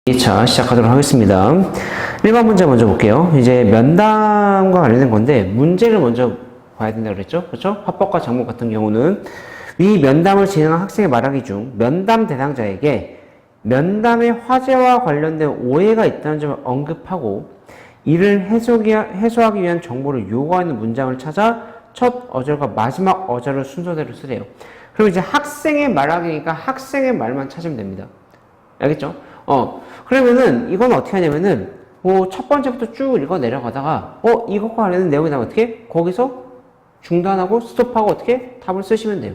2차 시작하도록 하겠습니다. 1번 문제 먼저 볼게요. 이제 면담과 관련된 건데 문제를 먼저 봐야 된다고 그랬죠? 그렇죠? 화법과 작목 같은 경우는 위 면담을 진행한 학생의 말하기 중 면담 대상자에게 면담의 화제와 관련된 오해가 있다는 점을 언급하고 이를 해소하기 위한 정보를 요구하는 문장을 찾아 첫 어절과 마지막 어절을 순서대로 쓰래요. 그럼 이제 학생의 말하기니까 학생의 말만 찾으면 됩니다. 알겠죠? 그러면은 이건 어떻게 하냐면은 뭐 첫 번째부터 쭉 읽어 내려가다가 이것과 관련된 내용이 나오면 어떻게? 거기서 중단하고 스톱하고 어떻게? 답을 쓰시면 돼요.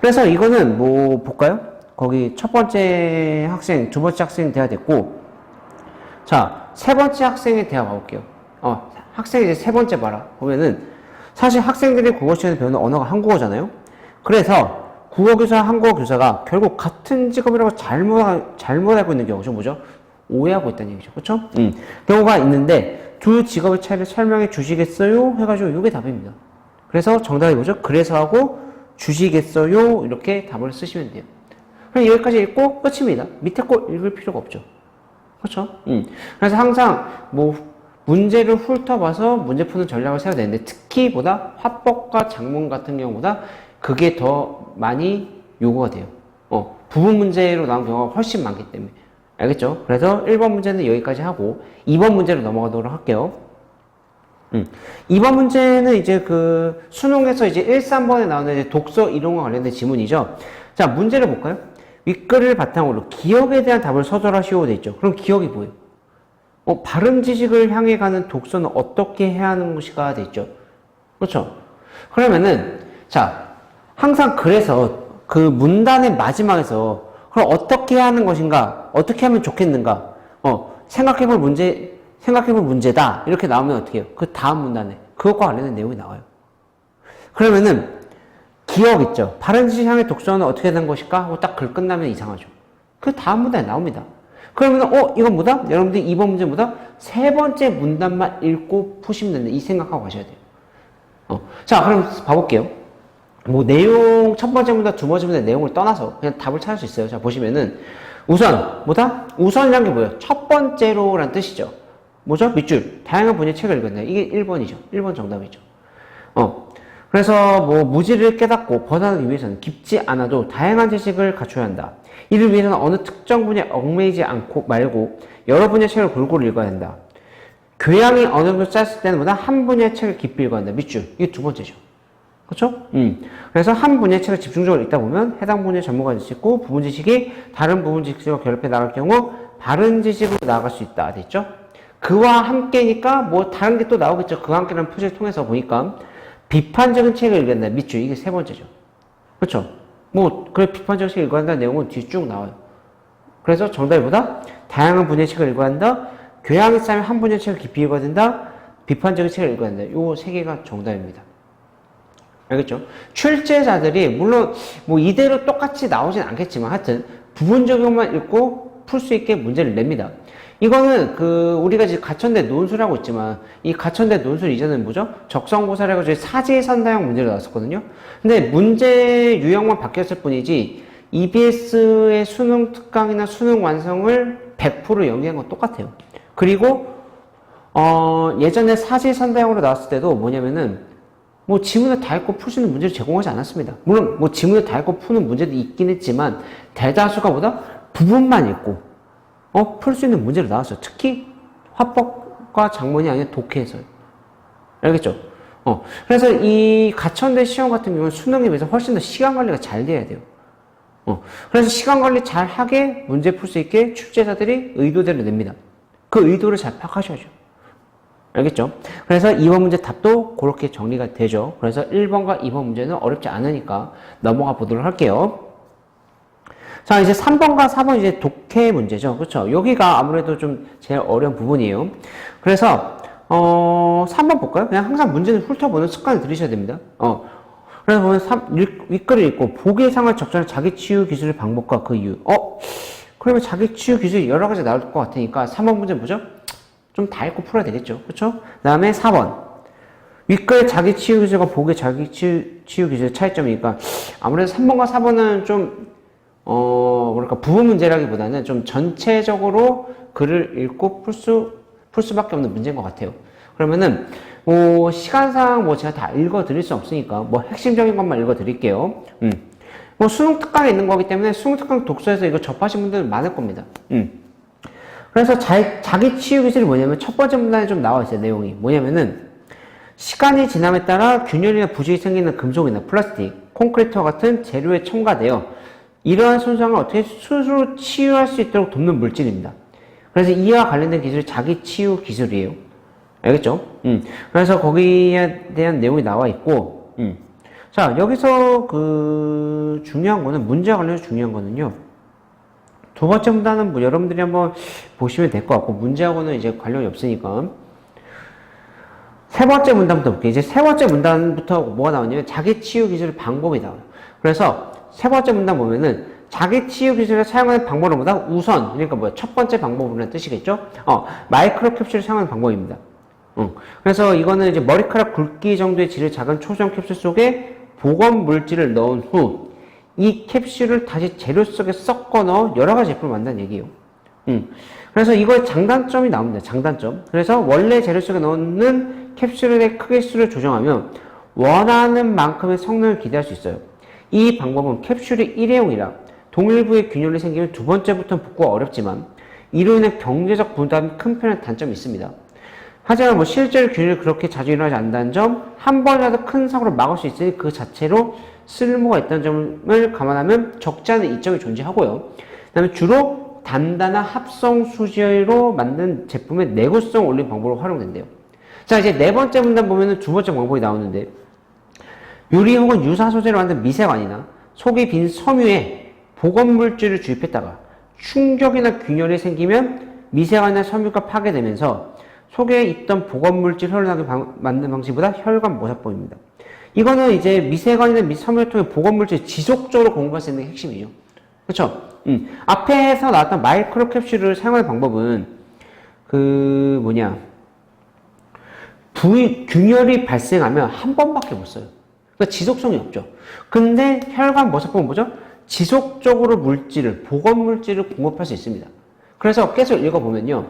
그래서 이거는 뭐 볼까요? 거기 첫 번째 학생, 두 번째 학생 대화 됐고, 자, 세 번째 학생의 대화 가볼게요. 학생이 이제 세 번째 봐라. 보면은 사실 학생들이 국어 시간에 배우는 언어가 한국어잖아요. 그래서 국어교사, 한국어교사가 결국 같은 직업이라고 잘못 알고 있는 경우죠. 뭐죠? 오해하고 있다는 얘기죠. 그렇죠? 경우가 있는데 두 직업의 차이를 설명해 주시겠어요? 해가지고 이게 답입니다. 그래서 정답이 뭐죠? 그래서 하고 주시겠어요? 이렇게 답을 쓰시면 돼요. 그럼 여기까지 읽고 끝입니다. 밑에 거 읽을 필요가 없죠. 그렇죠? 그래서 항상 뭐 문제를 훑어봐서 문제 푸는 전략을 세워야 되는데 특히 보다 화법과 작문 같은 경우보다 그게 더 많이 요구가 돼요. 부분 문제로 나온 경우가 훨씬 많기 때문에. 알겠죠? 그래서 1번 문제는 여기까지 하고 2번 문제로 넘어가도록 할게요. 2번 문제는 이제 그 수능에서 이제 1, 3번에 나오는 이제 독서 이론과 관련된 지문이죠. 자, 문제를 볼까요? 윗글을 바탕으로 기억에 대한 답을 서술하시오 돼 있죠. 그럼 기억이 뭐예요? 바른 지식을 향해 가는 독서는 어떻게 해야 하는 것인가 돼 있죠. 그렇죠? 그러면은 자, 항상 그래서 그 문단의 마지막에서 그럼 어떻게 해야 하는 것인가? 어떻게 하면 좋겠는가? 생각해볼 문제다. 이렇게 나오면 어떻게 해요? 그 다음 문단에 그것과 관련된 내용이 나와요. 그러면은 기억 있죠. 바른 지식 향해 독서는 어떻게 된 것일까? 하고 딱 글 끝나면 이상하죠. 그 다음 문단에 나옵니다. 그러면 이건 뭐다? 여러분들이 2번 문제 뭐다? 세 번째 문단만 읽고 푸시면 된다. 이 생각하고 가셔야 돼요. 자, 그럼 봐볼게요. 뭐 내용 첫 번째 문단, 두 번째 문단 내용을 떠나서 그냥 답을 찾을 수 있어요. 자, 보시면은 우선 뭐다? 우선이란 게 뭐예요? 첫 번째로란 뜻이죠. 뭐죠? 밑줄. 다양한 분야의 책을 읽었네요. 이게 1번이죠. 1번 정답이죠. 그래서 뭐 무지를 깨닫고 벗어나기 위해서는 깊지 않아도 다양한 지식을 갖춰야 한다. 이를 위해서는 어느 특정 분야에 얽매이지 않고 말고 여러 분야의 책을 골고루 읽어야 한다. 교양이 어느 정도 쌓였을 때는 보다 한 분야의 책을 깊이 읽어야 한다. 밑줄. 이게 두 번째죠. 그렇죠? 그래서 한 분야의 책을 집중적으로 읽다 보면 해당 분야의 전문가 지식과 부분 지식이 다른 부분 지식과 결합해 나갈 경우 바른 지식으로 나아갈 수 있다. 됐죠? 그와 함께니까 뭐 다른 게 또 나오겠죠. 그와 함께라는 표시를 통해서 보니까 비판적인 책을 읽어야 한다. 밑줄. 이게 세 번째죠. 그렇죠? 그래 비판적인 책을 읽어야 한다는 내용은 뒤에 쭉 나와요. 그래서 정답보다 다양한 분야의 책을 읽어야 한다. 교양이 쌓이면 한 분야의 책을 깊이 읽어야 된다. 비판적인 책을 읽어야 한다. 요 세 개가 정답입니다. 알겠죠? 출제자들이 물론 뭐 이대로 똑같이 나오진 않겠지만 하여튼 부분적인 것만 읽고 풀 수 있게 문제를 냅니다. 이거는 우리가 이제 가천대 논술하고 있지만 이 가천대 논술 이전에는 뭐죠? 적성고사를 해가지고 사지선다형 문제를 나왔었거든요. 근데 문제 유형만 바뀌었을 뿐이지 EBS의 수능 특강이나 수능 완성을 100% 연계한 건 똑같아요. 그리고 예전에 사지선다형으로 나왔을 때도 뭐냐면은 뭐 지문을 다 읽고 풀 수 있는 문제를 제공하지 않았습니다. 물론 뭐 지문을 다 읽고 푸는 문제도 있긴 했지만 대다수가 보다 부분만 읽고 풀 수 있는 문제로 나왔어요. 특히 화법과 작문이 아니라 독해에서요. 알겠죠? 그래서 이 가천대 시험 같은 경우는 수능에 비해서 훨씬 더 시간 관리가 잘 돼야 돼요. 그래서 시간 관리 잘 하게 문제 풀 수 있게 출제자들이 의도대로 냅니다. 그 의도를 잘 파악하셔야죠. 알겠죠? 그래서 2번 문제 답도 그렇게 정리가 되죠. 그래서 1번과 2번 문제는 어렵지 않으니까 넘어가 보도록 할게요. 자, 이제 3번과 4번 이제 독해 문제죠. 그렇죠? 여기가 아무래도 좀 제일 어려운 부분이에요. 그래서 3번 볼까요? 그냥 항상 문제는 훑어보는 습관을 들이셔야 됩니다. 그래서 보면 윗글을 읽고 보기의 상을 적절한 자기 치유 기술의 방법과 그 이유. 그러면 자기 치유 기술이 여러 가지 나올 것 같으니까 3번 문제 뭐죠? 좀 다 읽고 풀어야 되겠죠. 그렇죠? 그 다음에 4번. 윗글 자기 치유 기술과 보기 자기 치유 기술의 차이점이니까 아무래도 3번과 4번은 좀 그러니까 부분 문제라기보다는 좀 전체적으로 글을 읽고 풀 수밖에 없는 문제인 것 같아요. 그러면은, 시간상 제가 다 읽어 드릴 수 없으니까, 핵심적인 것만 읽어 드릴게요. 수능 특강에 있는 거기 때문에 수능 특강 독서에서 이거 접하신 분들은 많을 겁니다. 그래서 자기 치유 기술이 뭐냐면 첫 번째 문단에 좀 나와 있어요. 내용이. 뭐냐면은, 시간이 지남에 따라 균열이나 부식이 생기는 금속이나 플라스틱, 콘크리트와 같은 재료에 첨가되어 이러한 손상을 어떻게 스스로 치유할 수 있도록 돕는 물질입니다. 그래서 이와 관련된 기술이 자기 치유 기술이에요. 알겠죠? 그래서 거기에 대한 내용이 나와 있고, 자, 여기서 중요한 거는, 문제와 관련해서 중요한 거는요. 두 번째 문단은 여러분들이 한번 보시면 될 것 같고, 문제하고는 이제 관련이 없으니까. 세 번째 문단부터 볼게요. 이제 세 번째 문단부터 뭐가 나오냐면, 자기 치유 기술 방법이 나와요. 그래서 세 번째 문단 보면은, 자기 치유 기술을 사용하는 방법보다 우선, 그러니까 첫 번째 방법이라는 뜻이겠죠? 마이크로 캡슐을 사용하는 방법입니다. 그래서 이거는 이제 머리카락 굵기 정도의 질의 작은 초소형 캡슐 속에 보건 물질을 넣은 후 이 캡슐을 다시 재료 속에 섞어 넣어 여러 가지 제품을 만든다는 얘기예요. 그래서 이거의 장단점이 나옵니다. 장단점. 그래서 원래 재료 속에 넣는 캡슐의 크기 수를 조정하면 원하는 만큼의 성능을 기대할 수 있어요. 이 방법은 캡슐이 일회용이라 동일부에 균열이 생기면 두 번째부터는 복구가 어렵지만 이로 인해 경제적 부담이 큰 편의 단점이 있습니다. 하지만 실제로 균열이 그렇게 자주 일어나지 않는다는 점, 한 번이라도 큰 사고를 막을 수 있으니 그 자체로 쓸모가 있다는 점을 감안하면 적지 않은 이점이 존재하고요. 그 다음에 주로 단단한 합성 수지로 만든 제품의 내구성을 올린 방법으로 활용된대요. 자, 이제 네 번째 문단 보면은 두 번째 방법이 나오는데, 유리 혹은 유사 소재로 만든 미세관이나 속이 빈 섬유에 보건물질을 주입했다가 충격이나 균열이 생기면 미세관이나 섬유가 파괴되면서 속에 있던 보건물질 흘러나게 만드는 방식보다 혈관 모사법입니다. 이거는 이제 미세관이나 섬유를 통해 보건물질을 지속적으로 공급할 수 있는 게 핵심이에요. 그렇죠? 앞에서 나왔던 마이크로 캡슐을 사용하는 방법은 균열이 발생하면 한 번밖에 못 써요. 그러니까 지속성이 없죠. 근데 혈관 모사법은 뭐죠? 지속적으로 보건물질을 공급할 수 있습니다. 그래서 계속 읽어보면요.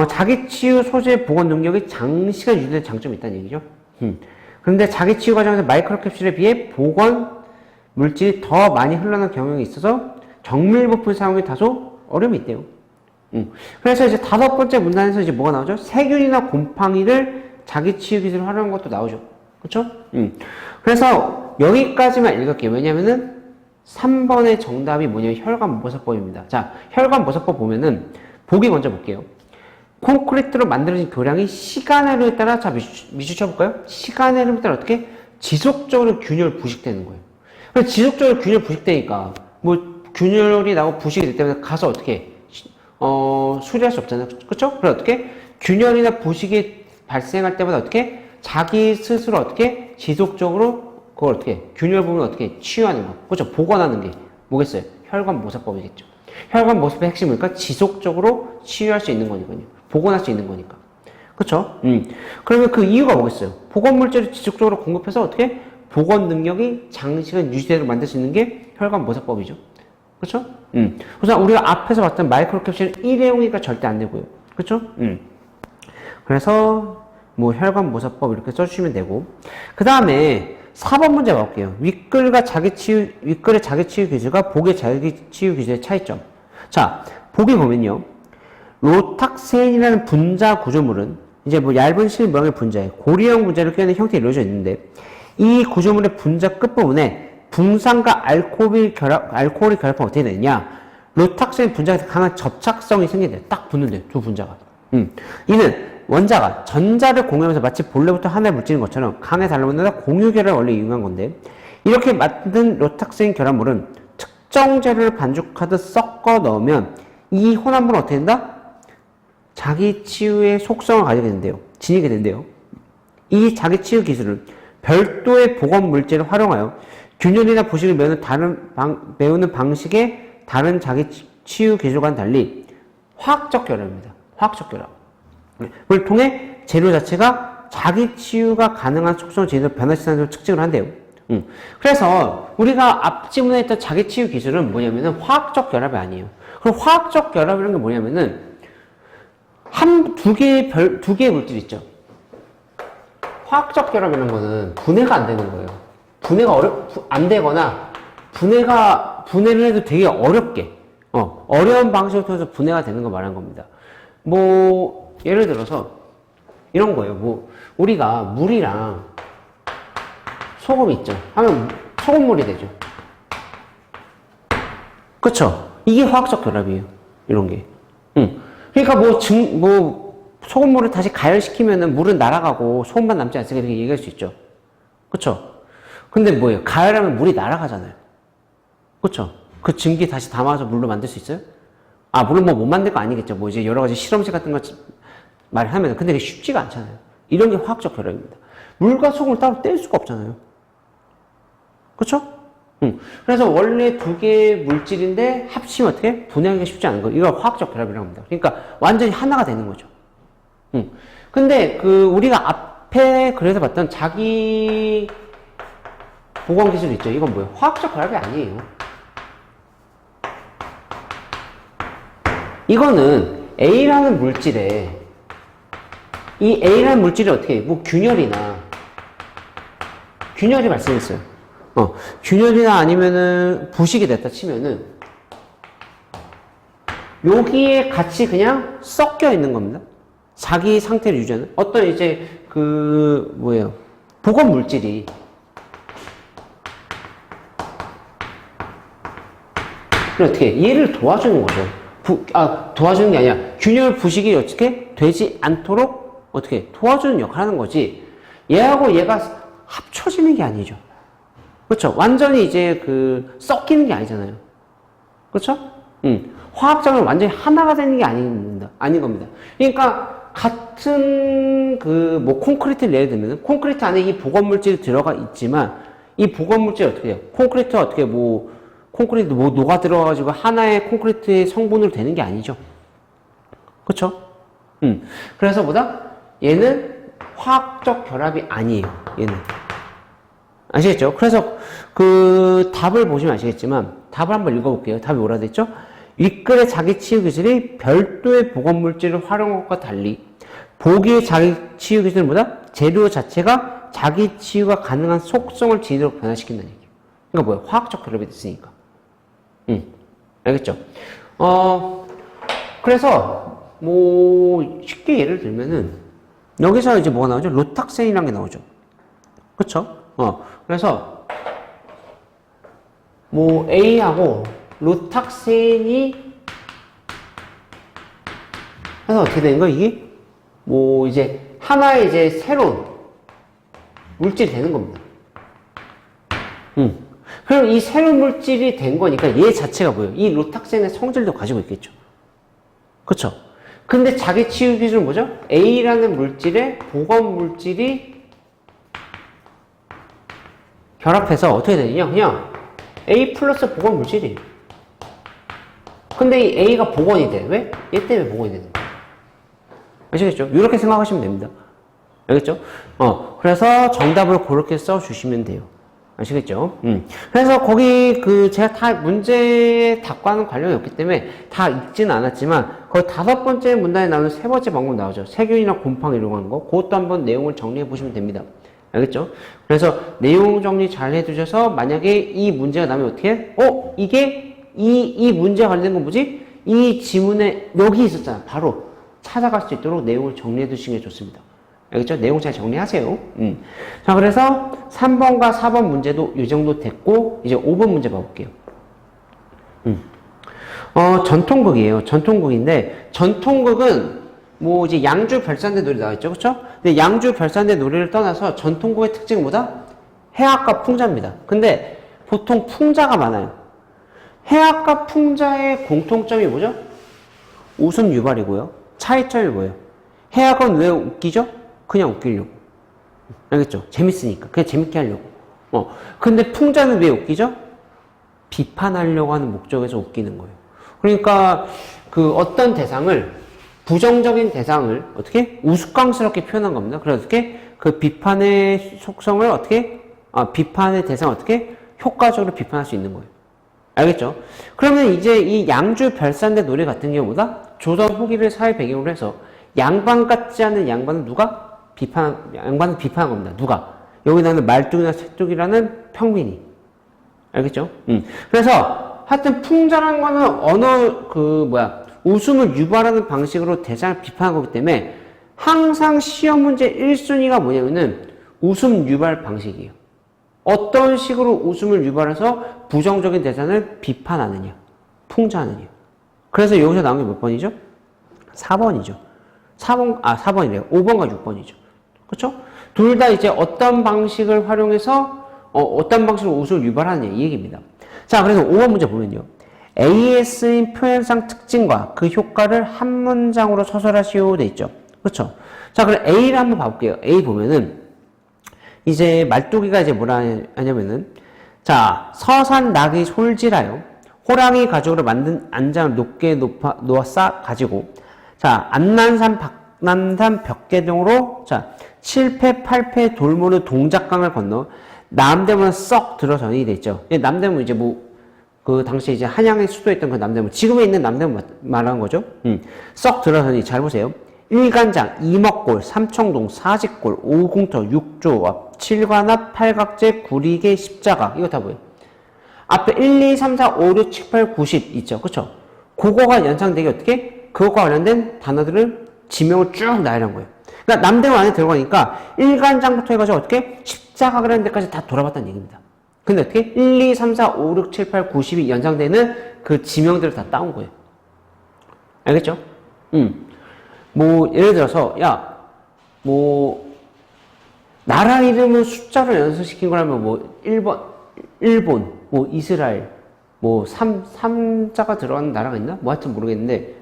자기 치유 소재 보건 능력이 장시간 유지되는 장점이 있다는 얘기죠. 그런데 자기 치유 과정에서 마이크로 캡슐에 비해 보건 물질이 더 많이 흘러나는 경향이 있어서 정밀 부품 사용이 다소 어려움이 있대요. 그래서 이제 다섯 번째 문단에서 이제 뭐가 나오죠? 세균이나 곰팡이를 자기 치유 기술을 활용한 것도 나오죠. 그렇죠? 그래서 여기까지만 읽을게요. 왜냐면은 3번의 정답이 뭐냐면 혈관 모사법입니다. 자, 혈관 모사법 보면은 보기 먼저 볼게요. 콘크리트로 만들어진 교량이 시간의 흐름에 따라, 자, 미주 쳐볼까요? 시간의 흐름에 따라 어떻게? 지속적으로 균열 부식되는 거예요. 그래서 지속적으로 균열 부식되니까, 균열이 나고 부식이 될 때마다 가서 어떻게, 수리할 수 없잖아요. 그쵸? 그래서 어떻게? 균열이나 부식이 발생할 때마다 어떻게? 자기 스스로 어떻게? 지속적으로, 그걸 어떻게? 균열 부분을 어떻게? 치유하는 거. 그쵸? 복원하는 게 뭐겠어요? 혈관 모사법이겠죠. 혈관 모습의 핵심은 그러니까 지속적으로 치유할 수 있는 거니까요. 복원할 수 있는 거니까. 그쵸? 그러면 그 이유가 뭐겠어요? 복원물질을 지속적으로 공급해서 어떻게? 복원 능력이 장시간 유지되도록 만들 수 있는 게 혈관 모사법이죠. 그쵸? 우선 우리가 앞에서 봤던 마이크로 캡슐은 일회용이니까 절대 안 되고요. 그쵸? 그래서 혈관 모사법 이렇게 써주시면 되고, 그 다음에 4번 문제 볼게요. 윗글의 자기 치유 기술과 복의 자기 치유 기술의 차이점. 자, 복이 보면요. 로탁세인이라는 분자 구조물은 이제 얇은 실 모양의 분자에 고리형 분자를 껴있는 형태로 이루어져 있는데, 이 구조물의 분자 끝부분에 붕산과 알코올이 결합하면 어떻게 되느냐? 로탁세인 분자에 강한 접착성이 생긴대요. 딱 붙는데요. 두 분자가. 이는 원자가 전자를 공유하면서 마치 본래부터 하나의 물질인 것처럼 강에 달라붙는다 공유결합을 원래 이용한 건데, 이렇게 만든 로탁세인 결합물은 특정 재료를 반죽하듯 섞어 넣으면 이 혼합물은 어떻게 된다? 자기 치유의 속성을 가지게 된대요. 지니게 된대요. 이 자기 치유 기술은 별도의 보건 물질을 활용하여 균열이나 부식을 메우는 방식의 다른 자기 치유 기술과는 달리 화학적 결합입니다. 화학적 결합. 을 통해 재료 자체가 자기 치유가 가능한 속성을 지니도록 변화시키는 특징을 한대요. 그래서 우리가 앞 지문에 있던 자기치유 기술은 뭐냐면은 화학적 결합이 아니에요. 그럼 화학적 결합이라는 게 뭐냐면은 두 개의 물질 있죠. 화학적 결합이라는 거는 분해가 안 되는 거예요. 분해가 안 되거나 분해를 해도 되게 어렵게 어려운 방식을 통해서 분해가 되는 거 말하는 겁니다. 뭐 예를 들어서 이런 거예요. 뭐 우리가 물이랑 소금 있죠. 하면 소금물이 되죠. 그쵸? 이게 화학적 결합이에요. 이런 게. 그러니까 소금물을 다시 가열시키면은 물은 날아가고 소금만 남지 않습니까? 이렇게 얘기할 수 있죠. 그쵸? 근데 뭐예요? 가열하면 물이 날아가잖아요. 그쵸? 그 증기 다시 담아서 물로 만들 수 있어요? 물론 뭐 못 만들 거 아니겠죠. 뭐 이제 여러 가지 실험실 같은 거 말하면. 근데 그게 쉽지가 않잖아요. 이런 게 화학적 결합입니다. 물과 소금을 따로 뗄 수가 없잖아요. 그쵸? 그래서 원래 두 개의 물질인데 합치면 어떻게? 분해하기가 쉽지 않은 거. 이걸 화학적 결합이라고 합니다. 그러니까 완전히 하나가 되는 거죠. 근데 우리가 앞에 그래서 봤던 자기 보건 기술 있죠. 이건 뭐예요? 화학적 결합이 아니에요. 이거는 A라는 물질에 이 A라는 물질이 어떻게 해? 뭐 균열이 발생했어요. 균열이나 아니면은 부식이 됐다 치면은 여기에 같이 그냥 섞여 있는 겁니다. 자기 상태를 유지하는 어떤 이제 보건 물질이 어떻게 해? 얘를 도와주는 거죠. 도와주는 게 아니라 균열 부식이 어떻게 되지 않도록 어떻게 도와주는 역할을 하는 거지. 얘하고 얘가 합쳐지는 게 아니죠. 그렇죠? 완전히 이제 섞이는 게 아니잖아요. 그렇죠? 화학적으로 완전히 하나가 되는 게 아닌 겁니다. 그러니까 같은 콘크리트를 예를 들면 콘크리트 안에 이 보건 물질이 들어가 있지만 이 보건 물질이 어떻게 해요? 콘크리트가 어떻게 콘크리트 녹아 들어가지고 하나의 콘크리트의 성분으로 되는 게 아니죠. 그렇죠? 그래서 얘는 화학적 결합이 아니에요. 얘는. 아시겠죠? 그래서 답을 보시면 아시겠지만 답을 한번 읽어볼게요. 답이 뭐라 됐죠? 윗글의 자기치유 기술이 별도의 보건물질을 활용한 것과 달리 보기의 자기치유 기술은 재료 자체가 자기치유가 가능한 속성을 지니도록 변화시킨다는 얘기예요. 그러니까 뭐야? 화학적 결합이 됐으니까. 알겠죠? 그래서 쉽게 예를 들면은 여기서 이제 뭐가 나오죠? 로탁센이라는 게 나오죠. 그쵸? 그래서 A하고 로탁센이 해서 어떻게 되는 거야? 이게 이제 하나의 이제 새로운 물질이 되는 겁니다. 그럼 이 새로운 물질이 된 거니까 얘 자체가 뭐예요? 이 로탁센의 성질도 가지고 있겠죠. 그쵸? 근데 자기 치유 기술은 뭐죠? A라는 물질에 보건 물질이 결합해서 어떻게 되느냐? 그냥 A 플러스 보건 물질이에요. 근데 이 A가 복원이 돼. 왜? 얘 때문에 복원이 되는 거예요. 아시겠죠? 이렇게 생각하시면 됩니다. 알겠죠? 그래서 정답을 그렇게 써주시면 돼요. 아시겠죠? 그래서 거기 제가 다 문제 답과는 관련이 없기 때문에 다 읽지는 않았지만 거기 5번째 문단에 나오는 3번째 방법 나오죠. 세균이나 곰팡이 이런 거 하는 거. 그것도 한번 내용을 정리해 보시면 됩니다. 알겠죠? 그래서 내용 정리 잘 해두셔서 만약에 이 문제가 나면 어떻게 해? 이게 이 문제와 관련된 건 뭐지? 이 지문에 여기 있었잖아. 바로 찾아갈 수 있도록 내용을 정리해 두시는 게 좋습니다. 알겠죠? 내용 잘 정리하세요. 자, 그래서 3번과 4번 문제도 이 정도 됐고, 이제 5번 문제 봐볼게요. 전통극이에요. 전통극인데, 전통극은 이제 양주 별산대 노래 나와있죠. 그쵸? 근데 양주 별산대 노래를 떠나서 전통극의 특징은 뭐다? 해악과 풍자입니다. 근데 보통 풍자가 많아요. 해악과 풍자의 공통점이 뭐죠? 웃음 유발이고요. 차이점이 뭐예요? 해악은 왜 웃기죠? 그냥 웃기려고. 알겠죠? 재밌으니까. 그냥 재밌게 하려고. 근데 풍자는 왜 웃기죠? 비판하려고 하는 목적에서 웃기는 거예요. 그러니까 어떤 대상을, 부정적인 대상을 어떻게? 우스꽝스럽게 표현한 겁니다. 그래서 어떻게? 비판의 속성을 어떻게? 비판의 대상 어떻게? 효과적으로 비판할 수 있는 거예요. 알겠죠? 그러면 이제 이 양주 별산대 노래 같은 경우보다 조선 후기를 사회 배경으로 해서 양반 같지 않은 양반은 양반은 비판한 겁니다. 누가? 여기 나오는 말뚝이나 새뚝이라는 평민이. 알겠죠? 그래서 하여튼 풍자라는 거는 웃음을 유발하는 방식으로 대상을 비판한 거기 때문에 항상 시험 문제 1순위가 뭐냐면은 웃음 유발 방식이에요. 어떤 식으로 웃음을 유발해서 부정적인 대상을 비판하느냐, 풍자하느냐. 그래서 여기서 나온 게 몇 번이죠? 4번이죠. 4번이래요. 5번과 6번이죠. 그렇죠? 둘 다 이제 어떤 방식을 활용해서 어떤 방식으로 웃음을 유발하느냐 이 얘기입니다. 자, 그래서 5번 문제 보면요. AS인 표현상 특징과 그 효과를 한 문장으로 서술하시오 돼 있죠. 그렇죠? 자, 그럼 A를 한번 봐볼게요. A 보면은 이제 말뚝이가 이제 뭐라 하냐면은 자, 서산 낙이 솔지라요. 호랑이 가죽으로 만든 안장을 높게 놓아 쌓 가지고 자, 안난산 박난산 벽계동으로 자, 7패 8패 돌모는 동작강을 건너 남대문 썩 들어서니 돼 있죠. 남대문 이제 그 당시에 이제 한양의 수도였던 그 남대문, 지금에 있는 남대문 말하는 거죠. 썩 들어서니 잘 보세요. 일간장, 이먹골, 삼청동, 사직골, 오궁터, 육조합, 칠관합, 팔각제, 구리개, 십자가 이거 다 뭐예요? 앞에 1, 2, 3, 4, 5, 6, 7, 8, 90 있죠. 그쵸? 그거가 연상되게 어떻게? 그것과 관련된 단어들을 지명을 쭉 나열한 거예요. 그러니까 남대문 안에 들어가니까 일간장부터 해가지고 어떻게? 십자가 그라는 데까지 다 돌아봤다는 얘기입니다. 근데 어떻게? 1, 2, 3, 4, 5, 6, 7, 8, 90이 연상되는 그 지명들을 다 따온 거예요. 알겠죠? 예를 들어서, 나라 이름을 숫자로 연습시킨 거라면, 일본, 이스라엘, 3자가 들어가는 나라가 있나? 하여튼 모르겠는데,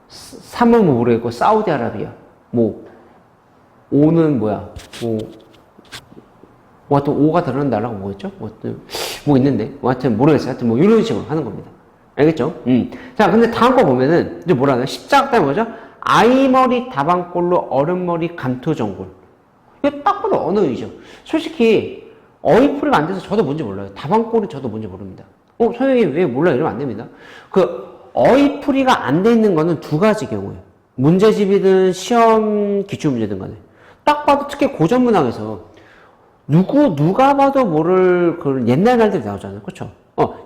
3은 모르겠고, 사우디아라비아, 5는 하여튼 5가 들어가는 나라가 뭐였죠? 있는데, 하여튼 모르겠어요. 하여튼 이런 식으로 하는 겁니다. 알겠죠? 자, 근데 다음 거 보면은, 이제 뭐라 하나? 십자가 때문에 뭐죠? 아이머리 다방골로 얼음머리 감토전골. 이거 딱 봐도 언어이죠. 솔직히, 어휘풀이가 안 돼서 저도 뭔지 몰라요. 다방골은 저도 뭔지 모릅니다. 선생님 왜 몰라요? 이러면 안 됩니다. 어휘풀이가 안 돼 있는 거는 두 가지 경우예요. 문제집이든 시험 기출문제든 간에. 딱 봐도 특히 고전문항에서 누가 봐도 모를 그런 옛날 말들이 나오잖아요. 그쵸?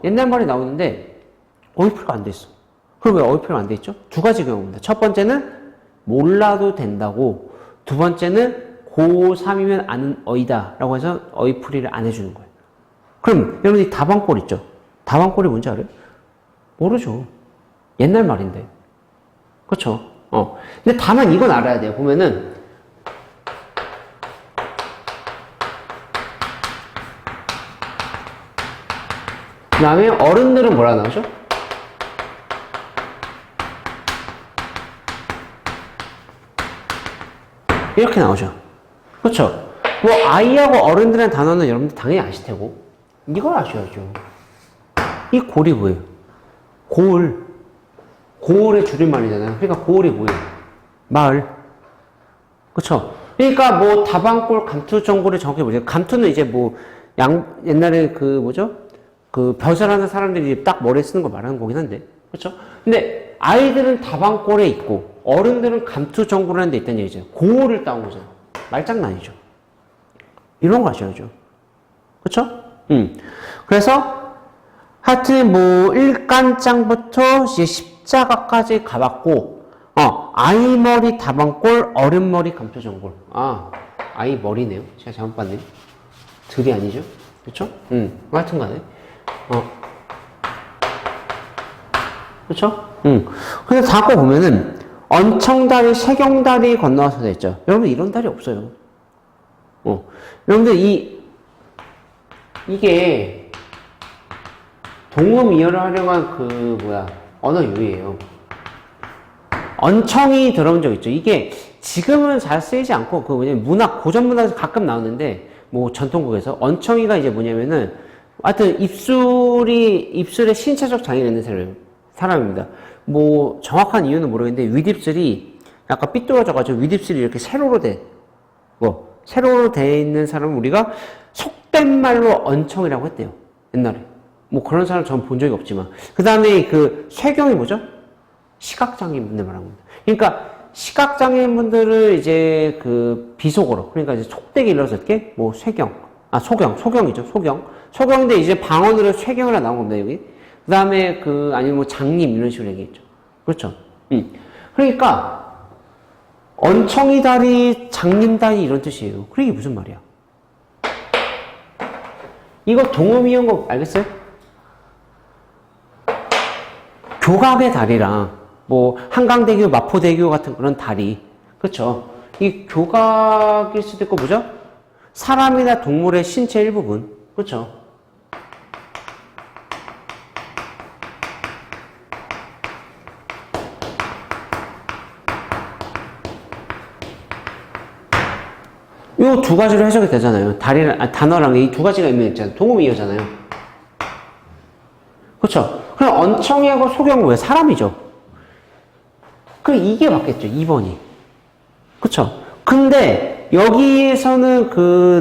옛날 말이 나오는데, 어휘풀이가 안 돼 있어. 그럼 왜 어휘풀이가 안 돼 있죠? 두 가지 경우입니다. 첫 번째는 몰라도 된다고, 두 번째는 고3이면 아는 어이다 라고 해서 어휘풀이를 안 해주는 거예요. 그럼 여러분이 다방골 있죠? 다방골이 뭔지 알아요? 모르죠. 옛날 말인데. 그쵸? 근데 다만 이건 알아야 돼요. 보면은 그 다음에 어른들은 뭐라 나오죠? 이렇게 나오죠. 그렇죠? 아이하고 어른들의 단어는 여러분들 당연히 아실 테고 이걸 아셔야죠. 이 골이 뭐예요? 고을의 줄임말이잖아요. 그러니까 고을이 뭐예요? 마을. 그렇죠? 그러니까 다방골, 감투전골이 정확히 뭐죠? 감투는 이제 옛날에 벼슬하는 사람들이 딱 머리에 쓰는 거 말하는 거긴 한데, 그렇죠? 근데 아이들은 다방골에 있고 어른들은 감투전골이라는 데 있다는 얘기죠. 고을을 따온 거죠. 말장난이죠. 이런 거 아셔야죠. 그렇죠? 그래서 하여튼 일간장부터 이제 십자가까지 가봤고, 아이머리 다방골, 어른머리 감투전골. 아이 머리네요. 제가 잘못 봤네요. 들이 아니죠? 그렇죠? 하여튼 간에. 그렇죠? 근데 자꾸 보면은 언청다리, 세경다리 건너와서 됐죠. 여러분 이런 다리 없어요. 여러분들 이게 동음이어를 활용한 언어 유희예요. 언청이 들어온 적 있죠. 이게 지금은 잘 쓰이지 않고 고전 문학에서 가끔 나오는데 전통국에서 언청이가 이제 뭐냐면은 하여튼 입술에 신체적 장애가 있는 사람입니다. 정확한 이유는 모르겠는데 윗입술이 약간 삐뚤어져가지고 윗입술이 이렇게 세로로 돼 있는 사람은 우리가 속된 말로 언청이라고 했대요. 옛날에. 뭐 그런 사람 전 본 적이 없지만. 그 다음에 그 쇄경이 뭐죠? 시각장애인분들 말하는 겁니다. 그러니까 시각장애인분들을 이제 그 비속어로, 그러니까 이제 속되게 일러서 어떻게? 뭐 소경이죠. 소경인데 이제 방언으로 쇄경이라 나온 겁니다, 여기. 그 다음에 아니면 뭐 장님 이런 식으로 얘기했죠. 그렇죠. 그러니까 언청이 다리, 장님 다리 이런 뜻이에요. 그게 무슨 말이야? 이거 동음이한 거 알겠어요? 교각의 다리랑 뭐 한강대교, 마포대교 같은 그런 다리, 그렇죠? 이 교각일 수도 있고 뭐죠? 사람이나 동물의 신체 일부분, 그렇죠? 이 두 가지로 해석이 되잖아요. 단어랑 이 두 가지가 있잖아요. 동음이어잖아요. 그렇죠? 그럼 언청이하고 소경은 왜 사람이죠? 이게 맞겠죠. 2번이. 그쵸? 근데, 여기에서는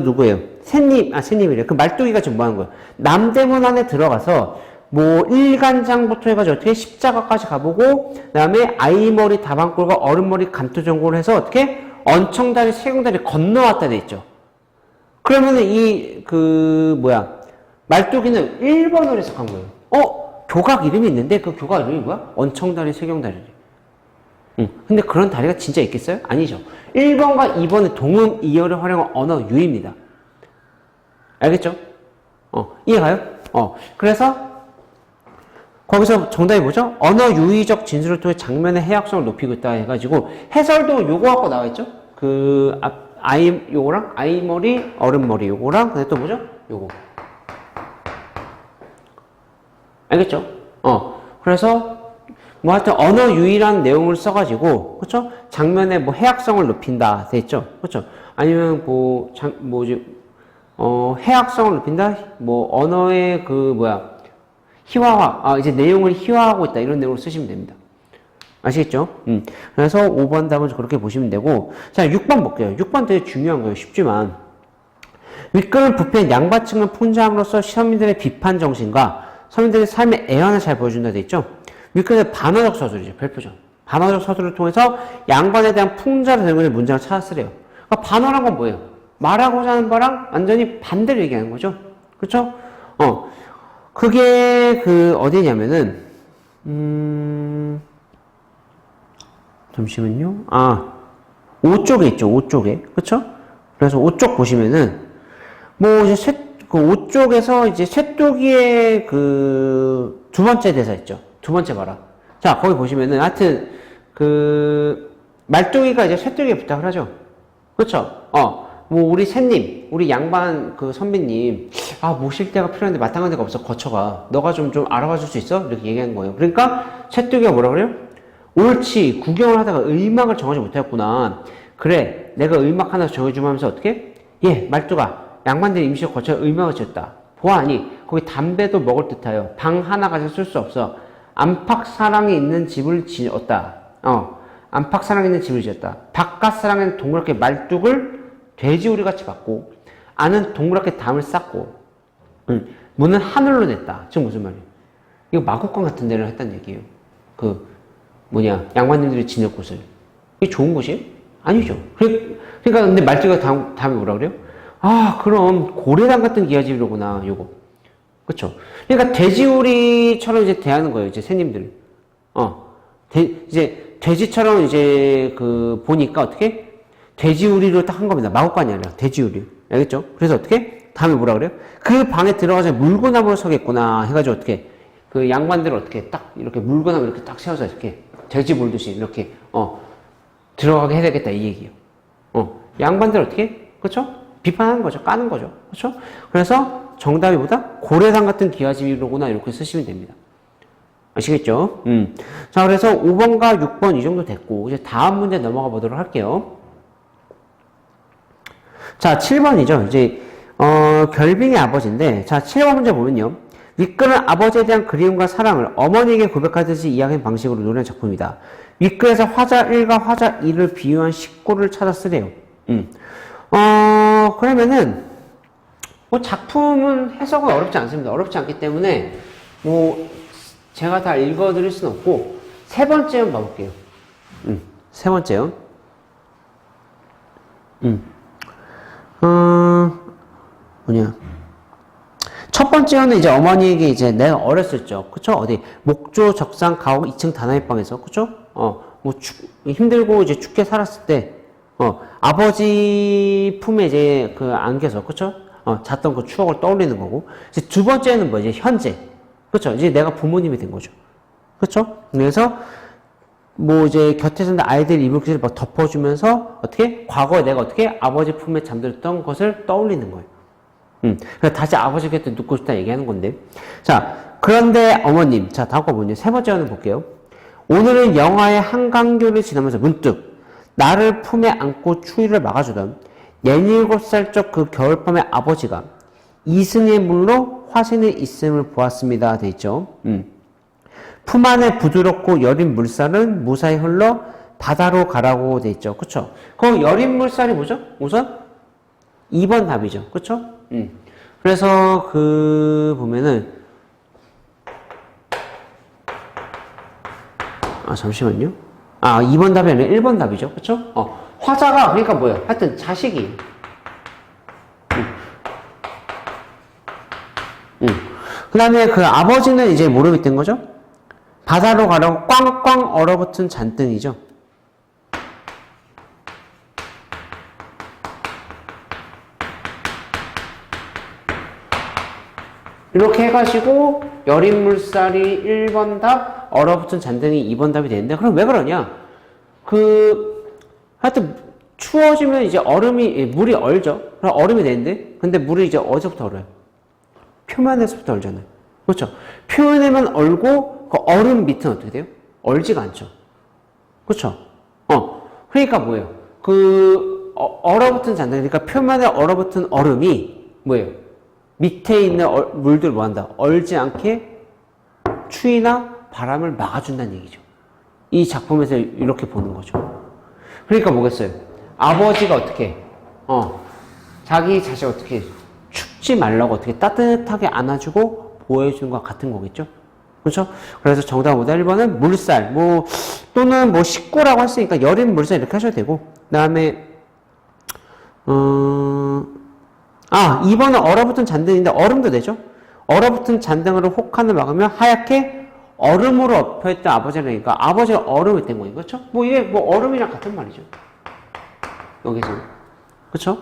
누구예요? 새님이래요. 말뚝이가 지금 뭐 하는 거예요? 남대문 안에 들어가서, 뭐, 일간장부터 해가지고 어떻게 십자가까지 가보고, 그 다음에 아이머리 다방골과 어른머리 감투전골을 해서 어떻게? 언청다리, 세경다리 건너왔다 돼 있죠. 그러면은 말뚝이는 1번으로 해석한 거예요. 교각 이름이 있는데 그 교각 이름이 뭐야? 언청다리, 세경다리래. 근데 그런 다리가 진짜 있겠어요? 아니죠. 1번과 2번은 동음 이어를 활용한 언어 유입니다. 알겠죠? 이해가요? 그래서 거기서 정답이 뭐죠? 언어 유의적 진술을 통해 장면의 해학성을 높이고 있다 해가지고 해설도 요거 갖고 나와있죠? 요거랑 아이머리, 어른머리 요거랑 근데 또 뭐죠? 요거. 알겠죠? 그래서 뭐 하여튼 언어 유의란 내용을 써가지고 그렇죠? 장면의 뭐 해학성을 높인다 됐죠? 그렇죠? 아니면 해학성을 높인다? 뭐 언어의 희화화, 이제 내용을 희화하고 있다 이런 내용을 쓰시면 됩니다. 아시겠죠? 그래서 5번 답은 그렇게 보시면 되고 자 6번 볼게요. 6번 되게 중요한 거예요. 쉽지만 윗글은 부패한 양반층을 풍자함으로써 서민들의 비판 정신과 서민들의 삶의 애환을 잘 보여준다 돼 있죠? 윗글은 반어적 서술이죠. 별표죠. 반어적 서술을 통해서 양반에 대한 풍자를 들고 있는 문장을 찾아쓰래요. 그러니까 반어란 건 뭐예요? 말하고자 하는 거랑 완전히 반대를 얘기하는 거죠. 그렇죠? 그게 어디냐면은 잠시만요. 5쪽에 있죠. 5쪽에. 그렇죠? 그래서 5쪽 보시면은 뭐 이제 5쪽에서 이제 쇠뚜기의 두 번째 대사 있죠. 두 번째 봐라. 자, 거기 보시면은 하여튼 말뚝이가 이제 쇠뚜기에 부탁을 하죠. 그렇죠? 뭐 우리 새님, 우리 양반 선배님, 모실 데가 필요한데 마땅한 데가 없어. 거쳐가. 너가 좀 알아봐 줄 수 있어? 이렇게 얘기한 거예요. 그러니까 쇠뚜기가 뭐라 그래요? 옳지. 구경을 하다가 의막을 정하지 못했구나. 그래. 내가 의막 하나 정해주면 하면서 어떻게? 예, 말뚝아. 양반들이 임시로 거쳐 의막을 지었다. 보아하니 거기 담배도 먹을 듯하여 방 하나 가져 쓸 수 없어. 안팎사랑이 있는 집을 지었다. 안팎사랑이 있는 집을 지었다. 바깥사랑에는 동그랗게 말뚝을 돼지우리같이 받고 안은 동그랗게 담을 쌓고 문은 하늘로 냈다. 지금 무슨 말이에요? 이거 마곡간 같은 데를 했다는 얘기예요. 양반님들이 지낼 곳을. 이게 좋은 곳이에요? 아니죠. 그러니까 근데 말뚝이가 다음에 뭐라 그래요? 그럼 고래당 같은 기와집이로구나. 요거. 그쵸? 그러니까 돼지우리처럼 이제 대하는 거예요. 이제 새님들. 이제 돼지처럼 이제 보니까 어떻게? 돼지우리로 딱 한 겁니다. 마곡간이 아니라 돼지우리. 알겠죠? 그래서 어떻게? 다음에 뭐라 그래요? 그 방에 들어가서 물구나무를 서겠구나. 해가지고 어떻게? 양반들을 어떻게 딱 이렇게 물구나무 이렇게 딱 세워서 이렇게 돼지 몰듯이 이렇게 들어가게 해야 되겠다 이 얘기예요. 양반들 어떻게? 그쵸? 비판하는 거죠. 까는 거죠. 그쵸? 그래서 정답이 보다 고래상 같은 기와집이로구나 이렇게 쓰시면 됩니다. 아시겠죠? 자, 그래서 5번과 6번 이 정도 됐고 이제 다음 문제 넘어가 보도록 할게요. 자, 7번이죠. 이제 결빙의 아버지인데 자, 7번 문제 보면요. 윗글은 아버지에 대한 그리움과 사랑을 어머니에게 고백하듯이 이야기한 방식으로 노래한 작품이다. 윗글에서 화자 1과 화자 2를 비유한 식구를 찾아 쓰래요. 그러면은 뭐 작품은 해석은 어렵지 않습니다. 어렵지 않기 때문에 뭐 제가 다 읽어드릴 수는 없고 세 번째 한 봐볼게요. 세 번째요. 뭐냐. 첫 번째는 이제 어머니에게 이제 내가 어렸을 적, 그쵸? 어디, 목조, 적상, 가옥, 2층 다나잇방에서, 그쵸? 뭐, 힘들고 이제 죽게 살았을 때, 아버지 품에 이제 안겨서, 그쵸? 잤던 그 추억을 떠올리는 거고. 이제 두 번째는 뭐, 이제 현재. 그쵸? 이제 내가 부모님이 된 거죠. 그쵸? 그래서, 뭐 이제 곁에 있는 아이들 이불기를 막 덮어주면서 어떻게 과거에 내가 어떻게 아버지 품에 잠들었던 것을 떠올리는 거예요. 그래서 다시 아버지 곁에 눕고 싶다 얘기하는 건데. 자, 그런데 어머님, 자 다음 거 뭐냐? 세 번째 하나 볼게요. 오늘은 영하의 한강교를 지나면서 문득 나를 품에 안고 추위를 막아주던 17살 적 그 겨울밤의 아버지가 이승의 물로 화신에 있음을 보았습니다. 돼 있죠. 품 안에 부드럽고 여린 물살은 무사히 흘러 바다로 가라고 돼 있죠. 그쵸? 그럼 여린 물살이 뭐죠? 우선 2번 답이죠. 그쵸? 그래서 보면은 잠시만요. 2번 답이 아니라 1번 답이죠. 그쵸? 화자가 그러니까 뭐예요? 하여튼 자식이 그 다음에 그 아버지는 이제 뭐로 빗댄 거죠? 바다로 가라고 꽝꽝 얼어붙은 잔등이죠. 이렇게 해가지고 여린 물살이 1번 답, 얼어붙은 잔등이 2번 답이 되는데 그럼 왜 그러냐? 하여튼 추워지면 이제 물이 얼죠. 그럼 얼음이 되는데 근데 물이 이제 어디서부터 얼어요? 표면에서부터 얼잖아요. 그렇죠? 표면에만 얼고 그 얼음 밑은 어떻게 돼요? 얼지가 않죠. 그렇죠? 그러니까 뭐예요? 얼어붙은 잔등, 그러니까 표면에 얼어붙은 얼음이 뭐예요? 밑에 있는 물들 뭐 한다? 얼지 않게 추위나 바람을 막아준다는 얘기죠. 이 작품에서 이렇게 보는 거죠. 그러니까 뭐겠어요? 아버지가 어떻게, 자기 자식 어떻게 춥지 말라고 어떻게 따뜻하게 안아주고 보호해주는 것 같은 거겠죠? 그렇죠? 그래서 정답 오다 1번은 물살, 또는 식구라고 했으니까 여린 물살 이렇게 하셔도 되고, 그 다음에, 2번은 얼어붙은 잔등인데 얼음도 되죠? 얼어붙은 잔등으로 혹한을 막으면 하얗게 얼음으로 엎혀있던 아버지라니까 아버지가 얼음이 된 거예요. 그렇죠? 이게 얼음이랑 같은 말이죠. 여기서. 그렇죠?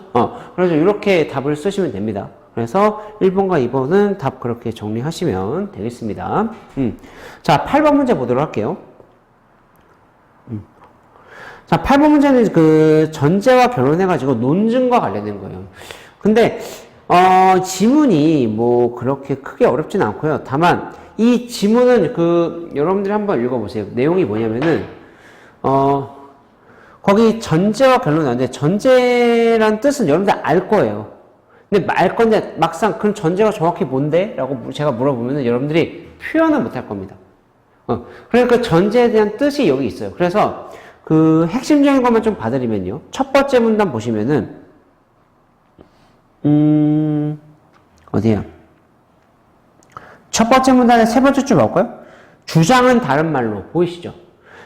그래서 이렇게 답을 쓰시면 됩니다. 그래서 1번과 2번은 답 그렇게 정리하시면 되겠습니다. 자, 8번 문제 보도록 할게요. 자, 8번 문제는 전제와 결론해가지고 논증과 관련된 거예요. 근데, 지문이 그렇게 크게 어렵진 않고요. 다만, 이 지문은 여러분들이 한번 읽어보세요. 내용이 뭐냐면은, 거기 전제와 결론이 나오는데, 전제란 뜻은 여러분들 알 거예요. 근데 알 건데 막상 그럼 전제가 정확히 뭔데? 라고 제가 물어보면 여러분들이 표현을 못 할 겁니다. 그러니까 전제에 대한 뜻이 여기 있어요. 그래서 핵심적인 것만 좀 봐드리면요. 첫 번째 문단 보시면은 어디야? 첫 번째 문단의 세 번째 줄 볼까요? 주장은 다른 말로 보이시죠?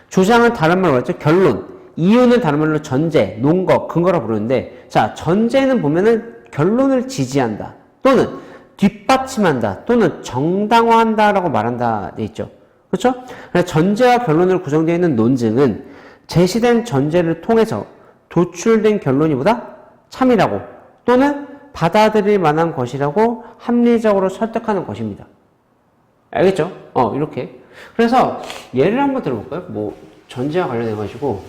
주장은 다른 말로 했죠? 결론. 이유는 다른 말로 전제, 논거, 근거라 부르는데 자, 전제는 보면은 결론을 지지한다 또는 뒷받침한다 또는 정당화한다라고 말한다 돼 있죠. 그렇죠? 그래서 전제와 결론으로 구성되어 있는 논증은 제시된 전제를 통해서 도출된 결론이 보다 참이라고 또는 받아들일 만한 것이라고 합리적으로 설득하는 것입니다. 알겠죠? 이렇게. 그래서 예를 한번 들어볼까요? 전제와 관련해 가지고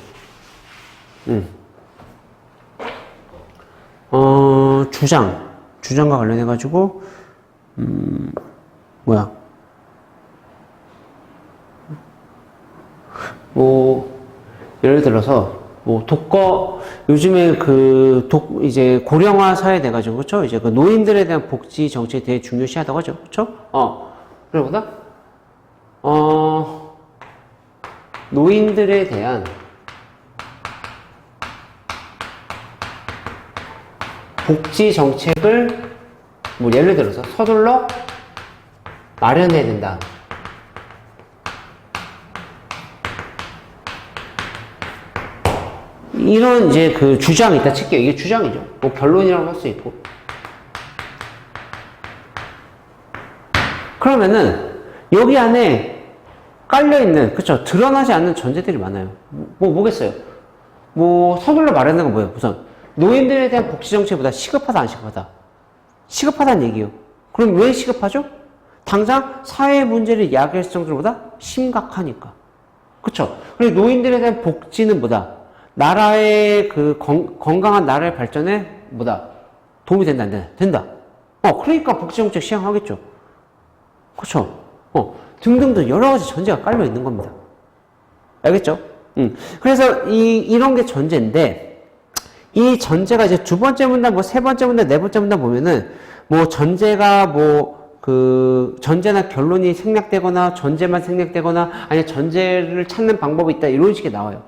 주장과 관련해가지고, 예를 들어서, 요즘에 이제 고령화 사회 돼가지고, 그쵸? 이제 노인들에 대한 복지 정책이 되게 중요시하다고 하죠. 그쵸? 그러보다, 노인들에 대한 복지 정책을 뭐 예를 들어서 서둘러 마련해야 된다. 이런 이제 그 주장이 있다 칠게요. 이게 주장이죠. 뭐 결론이라고 할 수 있고. 그러면은 여기 안에 깔려있는, 그쵸, 드러나지 않는 전제들이 많아요. 뭐겠어요? 뭐 서둘러 말하는 건 뭐예요? 우선 노인들에 대한 복지 정책보다 시급하다 안 시급하다? 시급하다는 얘기예요. 그럼 왜 시급하죠? 당장 사회 문제를 야기할 정도보다 심각하니까. 그쵸? 그리고 노인들에 대한 복지는 뭐다? 나라의 그 건강한 나라의 발전에 뭐다? 도움이 된다 안 된다? 된다. 그러니까 복지 정책 시행하겠죠. 그쵸? 등등등 여러 가지 전제가 깔려 있는 겁니다. 알겠죠? 그래서 이런 게 전제인데, 이 전제가 이제 두 번째 문단, 뭐 세 번째 문단, 네 번째 문단 보면은, 뭐 전제가 전제나 결론이 생략되거나, 전제만 생략되거나, 아니 전제를 찾는 방법이 있다, 이런 식이 나와요.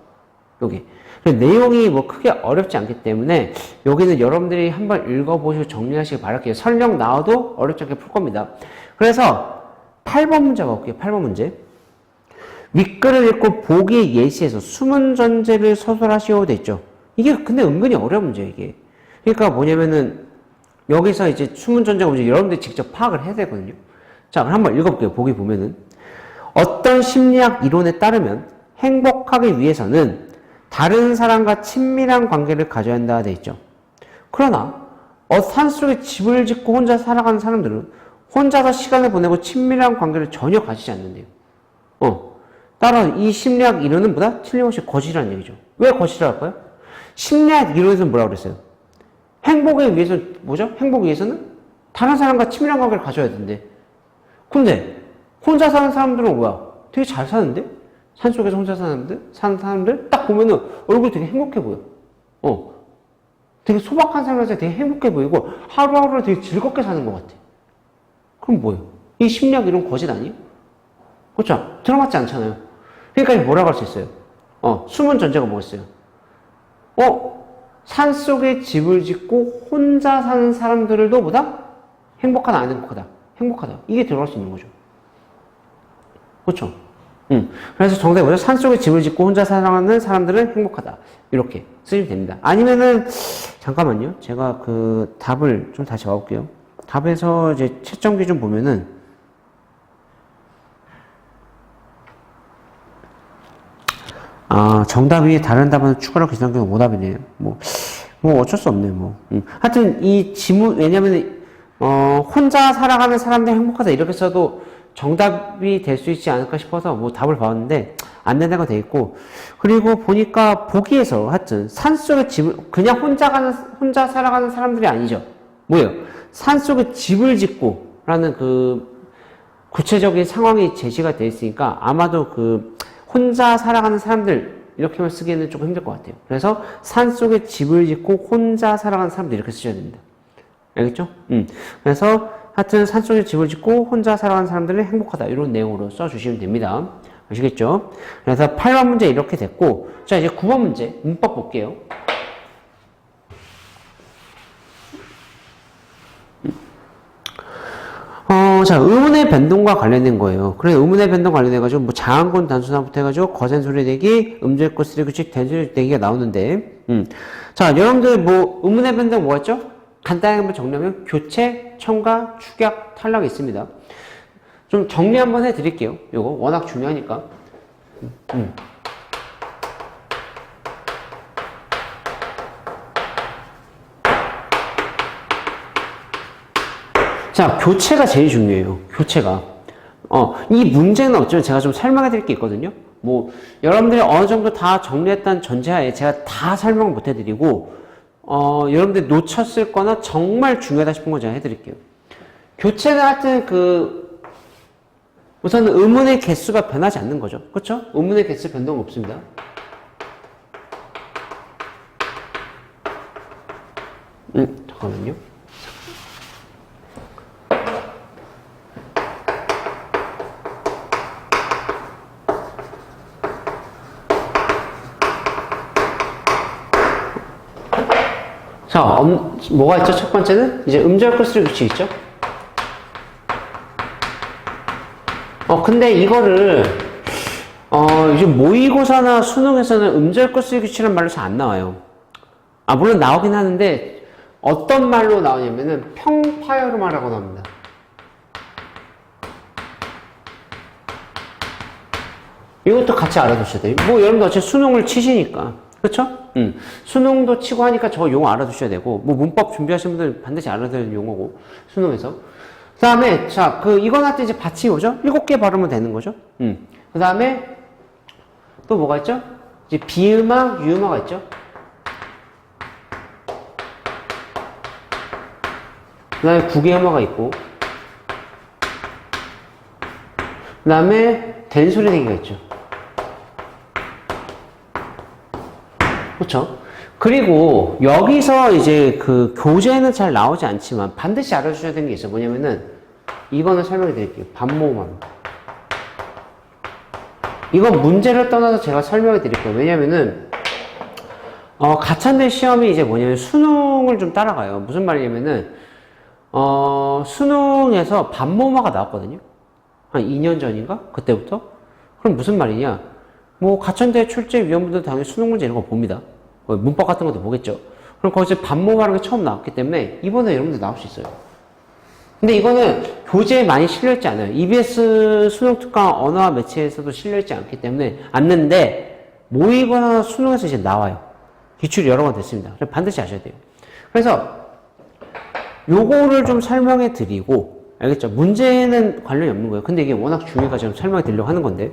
여기. 내용이 뭐 크게 어렵지 않기 때문에, 여기는 여러분들이 한번 읽어보시고 정리하시길 바랄게요. 설명 나와도 어렵지 않게 풀 겁니다. 그래서, 8번 문제 가볼게요. 8번 문제. 윗글을 읽고 보기에 예시해서 숨은 전제를 서술하시오 돼 있죠. 이게 근데 은근히 어려운 문제예요, 이게. 그러니까 뭐냐면은 여기서 이제 숨은 전제가 뭔지 여러분들이 직접 파악을 해야 되거든요. 자, 그럼 한번 읽어볼게요. 보기 보면은 어떤 심리학 이론에 따르면 행복하기 위해서는 다른 사람과 친밀한 관계를 가져야 한다 돼 있죠. 그러나 산속에 집을 짓고 혼자 살아가는 사람들은 혼자서 시간을 보내고 친밀한 관계를 전혀 가지지 않는데요. 따라 이 심리학 이론은 뭐다? 틀림없이 거짓이라는 얘기죠. 왜 거짓이랄까요? 심리학 이론에서는 뭐라고 그랬어요? 행복을 위해서는 뭐죠? 행복을 위해서는 다른 사람과 친밀한 관계를 가져야 된대. 근데 혼자 사는 사람들은 뭐야? 되게 잘 사는데? 산속에서 혼자 사는 사람들 딱 보면은 얼굴이 되게 행복해 보여. 되게 소박한 삶에서 되게 행복해 보이고 하루하루를 되게 즐겁게 사는 것 같아. 그럼 뭐예요? 이 심리학 이론 거짓 아니에요? 그렇죠? 들어맞지 않잖아요. 그러니까 뭐라고 할 수 있어요? 숨은 전제가 뭐겠어요? 산속에 집을 짓고 혼자 사는 사람들도 보다 행복하다, 안 행복하다? 행복하다. 이게 들어갈 수 있는 거죠. 그렇죠? 그래서 정답이 뭐죠? 산속에 집을 짓고 혼자 살아가는 사람들은 행복하다. 이렇게 쓰시면 됩니다. 아니면은, 잠깐만요. 제가 그 답을 좀 다시 와볼게요. 답에서 이제 채점 기준 보면은, 정답이 다른 답은 추가로 계산 경우 오답이네요. 뭐 어쩔 수 없네요, 하여튼, 이 지문, 왜냐면, 혼자 살아가는 사람들 행복하다. 이렇게 써도 정답이 될 수 있지 않을까 싶어서 뭐 답을 봤는데, 안 된다고 돼 있고, 그리고 보니까 보기에서 하여튼, 산속에 집을, 그냥 혼자 살아가는 사람들이 아니죠. 뭐예요? 산속에 집을 짓고, 라는 그, 구체적인 상황이 제시가 돼 있으니까, 아마도 그, 혼자 살아가는 사람들, 이렇게만 쓰기에는 조금 힘들 것 같아요. 그래서 산속에 집을 짓고 혼자 살아가는 사람들 이렇게 쓰셔야 됩니다. 알겠죠? 그래서 하여튼 산속에 집을 짓고 혼자 살아가는 사람들은 행복하다. 이런 내용으로 써주시면 됩니다. 아시겠죠? 그래서 8번 문제 이렇게 됐고, 자, 이제 9번 문제, 문법 볼게요. 자, 의문의 변동과 관련된 거예요. 그래, 의문의 변동 관련해가지고, 뭐, 장항권 단순화부터 해가지고, 거센 소리 내기, 음절고 쓰리 규칙, 된소리 내기가 나오는데, 자, 여러분들 뭐, 의문의 변동 뭐였죠? 간단하게 한번 정리하면, 교체, 첨가, 축약, 탈락이 있습니다. 좀 정리 한번 해드릴게요. 요거, 워낙 중요하니까. 자, 교체가 제일 중요해요. 교체가. 이 문제는 어쩌면 제가 좀 설명해 드릴 게 있거든요. 뭐, 여러분들이 어느 정도 다 정리했다는 전제하에 제가 다 설명 못 해드리고, 여러분들이 놓쳤을 거나 정말 중요하다 싶은 건 제가 해드릴게요. 교체는 하여튼 우선은 의문의 개수가 변하지 않는 거죠. 그렇죠? 의문의 개수 변동 없습니다. 잠깐만요. 자, 뭐가 있죠? 첫 번째는 이제 음절 끝수의 규칙 있죠? 근데 이거를 이제 모의고사나 수능에서는 음절 끝수의 규칙이라는 말로 잘 안 나와요. 물론 나오긴 하는데 어떤 말로 나오냐면은 평파열음 하라고 나옵니다. 이것도 같이 알아두셔야 돼요. 뭐 여러분들 어차피 수능을 치시니까, 그렇죠? 수능도 치고 하니까 저 용어 알아두셔야 되고, 뭐 문법 준비하시는 분들 반드시 알아야 되는 용어고, 수능에서. 그 다음에, 자, 이거 나한테 이제 받침이 오죠? 7개 발음은 되는 거죠? 그 다음에, 또 뭐가 있죠? 이제 비음화, 유음화가 있죠? 그 다음에 국외음화가 있고, 그 다음에 된소리 대기가 있죠. 그렇죠? 그리고 여기서 이제 그 교재에는 잘 나오지 않지만 반드시 알아주셔야 되는 게 있어요. 뭐냐면은 이거는 설명해 드릴게요. 반모음함. 이건 문제를 떠나서 제가 설명해 드릴 거예요. 왜냐면은 가천대 시험이 이제 뭐냐면 수능을 좀 따라가요. 무슨 말이냐면은 수능에서 반모음화가 나왔거든요. 한 2년 전인가? 그때부터? 그럼 무슨 말이냐? 뭐 가천대 출제 위원분들 당연히 수능 문제 이런 거 봅니다. 문법 같은 것도 보겠죠. 그럼 거기서 반모음하는 게 처음 나왔기 때문에 이번에 여러분들 나올 수 있어요. 근데 이거는 교재에 많이 실려있지 않아요. EBS 수능 특강 언어와 매체에서도 실려있지 않기 때문에 않는데 모의고사 수능에서 이제 나와요. 기출이 여러 번 됐습니다. 그래서 반드시 아셔야 돼요. 그래서 요거를 좀 설명해 드리고, 알겠죠? 문제는 관련이 없는 거예요. 근데 이게 워낙 중요해가지고 설명해 드리려고 하는 건데,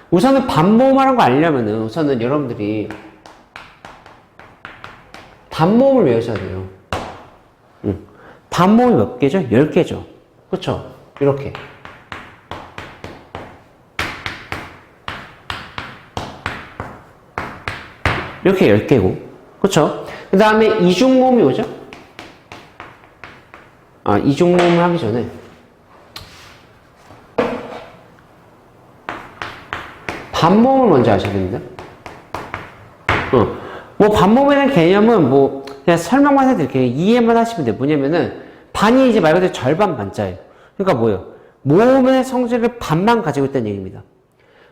우선은 반모음하는 거 알려면은 우선은 여러분들이 반모음을 외우셔야 돼요. 반모음이 몇 개죠? 10개죠. 그쵸? 이렇게. 이렇게 10개고. 그쵸? 그 다음에 이중모음이 오죠? 이중모음을 하기 전에 반모음을 먼저 아셔야 됩니다. 뭐 반모음에 대한 개념은 뭐 그냥 설명만 해드릴게요. 이해만 하시면 돼요. 뭐냐면은 반이 이제 말 그대로 절반 반자예요. 그러니까 뭐예요? 모음의 성질을 반만 가지고 있다는 얘기입니다.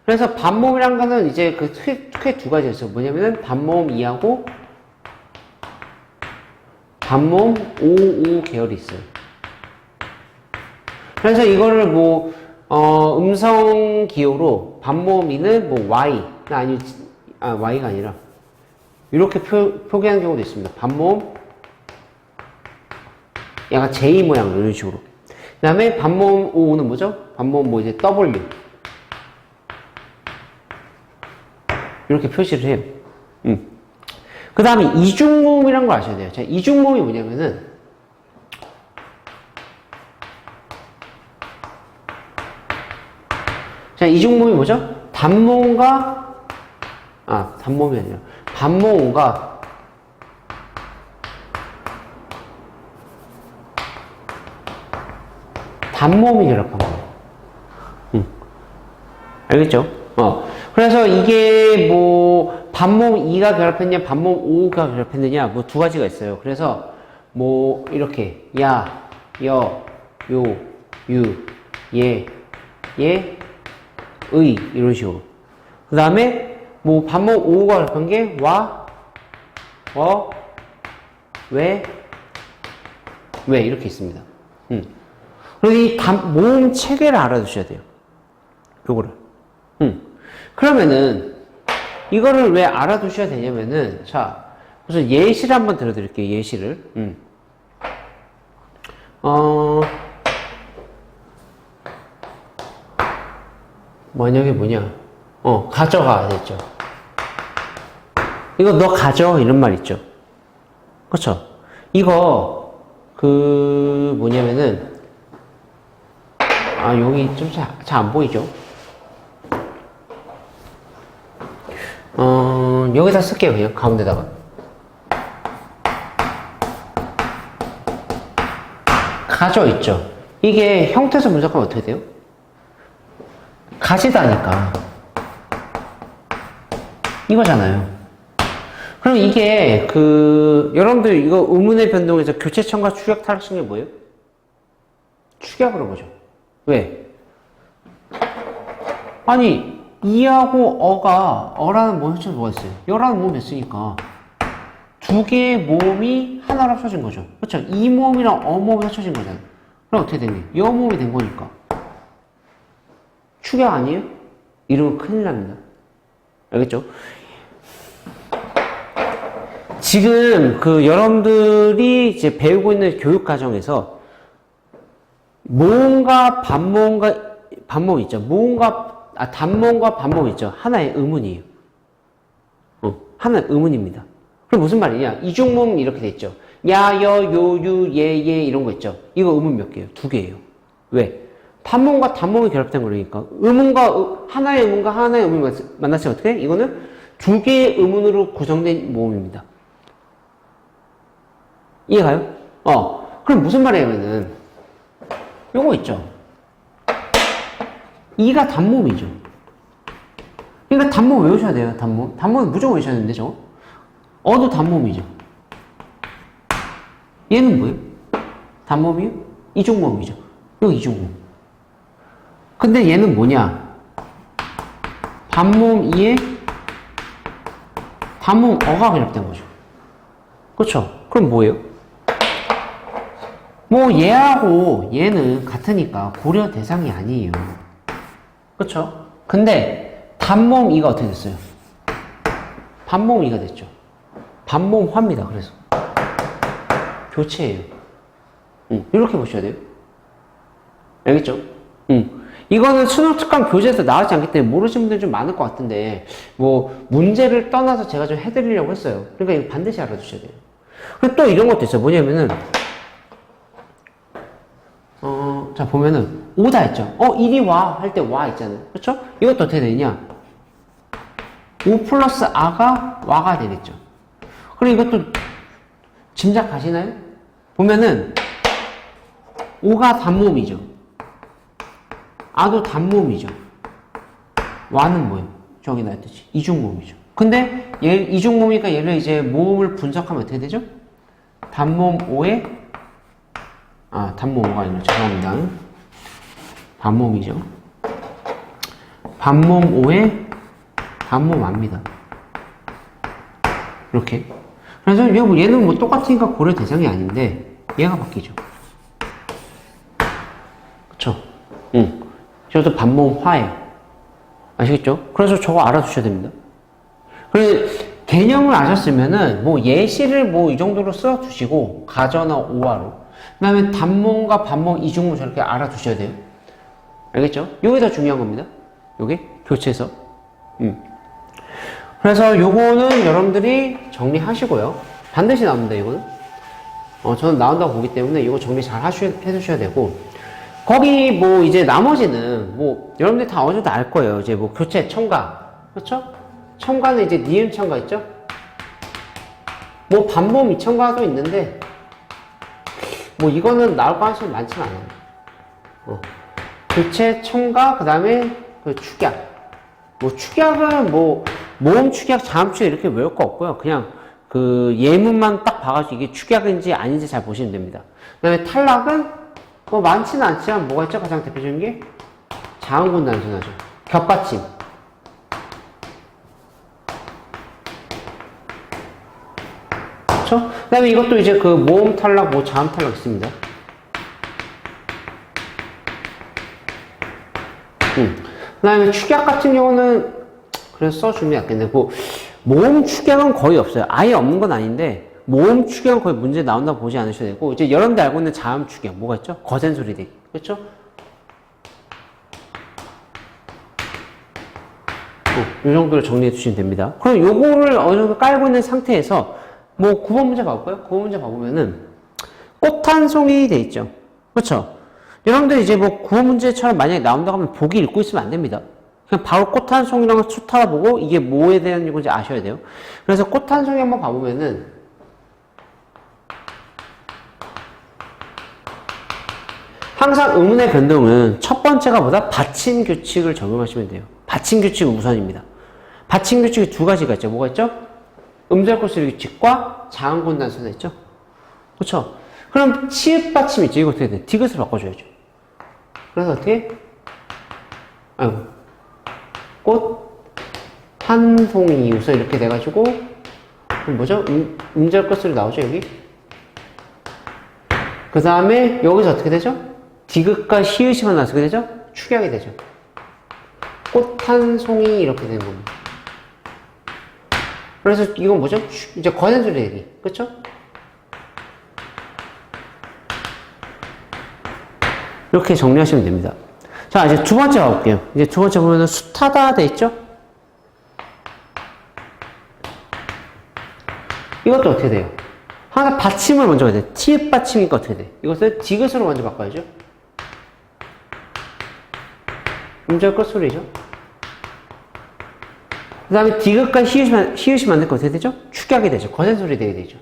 그래서 반모음이란 거는 이제 크게 두 가지가 있어요. 뭐냐면은 반모음 2하고 반모음 5 계열이 있어요. 그래서 이거를 뭐 음성 기호로 반모음 2는 뭐 Y, Y가 아니라 이렇게 표기하는 경우도 있습니다. 반모음 약간 J 모양 이런 식으로. 그 다음에 반모음 5는 뭐죠? 반모음 뭐 이제 W 이렇게 표시를 해요. 그 다음에 이중모음이라는 걸 아셔야 돼요. 자, 이중모음이 뭐냐면은 자, 이중모음이 뭐죠? 단모음과 단모음이 아니라 반모음과 단모음이 결합한 거예요. 알겠죠? 그래서 이게 뭐 반모음 2가 결합했냐, 반모음 5가 결합했느냐, 뭐 두 가지가 있어요. 그래서 뭐 이렇게 야, 여, 요, 유, 예, 예, 의 이런 식으로. 그 다음에 뭐 반모음 5가 결합한 게 와, 워, 왜 이렇게 있습니다. 그리고 이 모음 체계를 알아두셔야 돼요. 요거를. 그러면은 이거를 왜 알아두셔야 되냐면은 자, 우선 예시를 한번 들어드릴게요. 예시를. 만약에 뭐냐? 가져가 됐죠. 이거 너 가져 이런 말 있죠. 그렇죠? 이거 뭐냐면은 여기 좀 잘 안 보이죠? 여기다 쓸게요. 그냥 가운데다가 가져 있죠. 이게 형태에서 분석하면 어떻게 돼요? 가지다니까 이거잖아요. 그럼 이게 여러분들 이거 의문의 변동에서 교체청과 축약 탈락신이 뭐예요? 축약으로 보죠. 왜? 아니 이하고 어라는 모음 합쳐서 뭐가 있어요? 여라는 모음이 있으니까 두 개의 모음이 하나로 합쳐진 거죠. 그렇죠? 이 모음이랑 어 모음이 합쳐진 거잖아요. 그럼 어떻게 됐니? 여 모음이 된 거니까 축약 아니에요? 이러면 큰일 납니다. 알겠죠? 지금 여러분들이 이제 배우고 있는 교육 과정에서 모음과 반모음 있죠. 단모음과 반모음 있죠. 하나의 의문이에요. 하나의 의문입니다. 그럼 무슨 말이냐? 이중모음 이렇게 돼 있죠. 야, 여, 요, 유, 예, 예 이런 거 있죠. 이거 의문 몇 개예요? 두 개예요. 왜? 단모음과 단모음이 결합된 거니까 하나의 의문과 하나의 의문이 만났을 때 어떻게 해? 이거는 두 개의 의문으로 구성된 모음입니다. 이해가요? 그럼 무슨 말이냐면은 요거 있죠. 이가 단모음이죠. 그러니까 단모음 외우셔야 돼요. 단모음 무조건 외우셔야 되는데 저거 어도 단모음이죠. 얘는 뭐예요? 단모음이요? 이중모음이죠. 여기 이중모음. 근데 얘는 뭐냐? 단모음 2에 단모음 어가 결합된 거죠. 그렇죠? 그럼 뭐예요? 뭐 얘하고 얘는 같으니까 고려 대상이 아니에요. 그렇죠? 근데 단모음 2가 어떻게 됐어요? 반모음 2가 됐죠. 반모음 화입니다. 그래서 교체예요. 이렇게 보셔야 돼요. 알겠죠? 이거는 수능 특강 교재에서 나오지 않기 때문에 모르시는 분들이 좀 많을 것 같은데 뭐 문제를 떠나서 제가 좀 해드리려고 했어요. 그러니까 이거 반드시 알아두셔야 돼요. 그리고 또 이런 것도 있어요. 뭐냐면은 자 보면은 오다 했죠. 이리 와 할 때 와 있잖아요. 그렇죠? 이것도 어떻게 되냐? 오 플러스 아가 와가 되겠죠. 그리고 이것도 짐작하시나요? 보면은 오가 단모음이죠. 아도 단모음이죠. 와는 뭐예요? 저기 나왔듯이 이중모음이죠. 근데 얘 이중모음이니까 얘를 이제 모음을 분석하면 어떻게 되죠? 단모음 5에 단모음 5가 아니라 죄송합니다. 반모음이죠. 반모음 5에 단모음 압니다. 이렇게. 그래서 얘는 뭐 똑같으니까 고려 대상이 아닌데 얘가 바뀌죠. 그쵸? 저도 반모음 화예요. 아시겠죠? 그래서 저거 알아두셔야 됩니다. 그래서 개념을 아셨으면은 뭐 예시를 뭐 이 정도로 써두시고 가저나 오화로 그 다음에 단모음과 반모음 이중모음 저렇게 알아두셔야 돼요. 알겠죠? 요게 더 중요한 겁니다. 요게 교체해서. 그래서 요거는 여러분들이 정리하시고요. 반드시 나옵니다. 이거는. 저는 나온다고 보기 때문에 이거 정리 잘 해두셔야 되고 거기 뭐 이제 나머지는 뭐 여러분들이 다 어느 정도 알 거예요. 이제 뭐 교체 첨가 그렇죠? 첨가는 이제 니은 첨가 있죠? 뭐 반모음 이첨가도 있는데 뭐 이거는 나올 가능성이 많지는 않아요. 교체 첨가 그 다음에 그 축약 뭐 축약은 뭐 모음 축약 자음 축약 이렇게 외울 거 없고요. 그냥 그 예문만 딱 봐가지고 이게 축약인지 아닌지 잘 보시면 됩니다. 그 다음에 탈락은 뭐 많지는 않지만 뭐가 있죠? 가장 대표적인 게 자음군 단순하죠. 겹받침. 그렇죠? 그 다음에 이것도 이제 그 모음 탈락, 뭐 자음 탈락 있습니다. 그 다음에 축약 같은 경우는 그래서 써주면 낫겠네. 뭐 모음 축약은 거의 없어요. 아예 없는 건 아닌데 모음 축약은 거의 문제 나온다고 보지 않으셔도 되고 이제 여러분들 알고 있는 자음 축약 뭐가 있죠? 거센 소리 되기. 그렇죠? 이 정도로 정리해 주시면 됩니다. 그럼 요거를 어느 정도 깔고 있는 상태에서 뭐 9번 문제 봐볼까요? 9번 문제 봐보면은 꽃 한 송이 돼 있죠. 그렇죠? 여러분들 이제 뭐 9번 문제처럼 만약에 나온다고 하면 보기 읽고 있으면 안 됩니다. 그냥 바로 꽃 한 송이랑 숫 알아보고 이게 뭐에 대한 건지 아셔야 돼요. 그래서 꽃 한 송이 한번 봐보면은 항상 의문의 변동은 첫 번째가 보다 받침 규칙을 적용하시면 돼요. 받침 규칙은 우선입니다. 받침 규칙이 두 가지가 있죠. 뭐가 있죠? 음절것소리 규칙과 자음군 단수가 있죠? 그렇죠? 그럼 치읓 받침 있죠? 이거 어떻게 돼? 디귿을 바꿔줘야죠. 그래서 어떻게? 아이고. 꽃 한 송이 우선 이렇게 돼가지고 그럼 뭐죠? 음절것소리 나오죠 여기? 그 다음에 여기서 어떻게 되죠? 디귿과 시읒이 만나서 어떻게 되죠? 축약이 되죠. 꽃 한 송이 이렇게 되는 겁니다. 그래서 이건 뭐죠? 이제 거센소리 얘기. 그쵸? 이렇게 정리하시면 됩니다. 자, 이제 두 번째 가볼게요. 이제 두 번째 보면은 숱하다 돼 있죠? 이것도 어떻게 돼요? 하나 받침을 먼저 해야 돼. 티읕 받침이니까 어떻게 돼? 이것을 디귿으로 먼저 바꿔야죠. 음절 끝소리죠. 그 다음에 디귿과 시읒이 만들까 어떻게 되죠? 축약이 되죠. 거센소리 되게 되죠.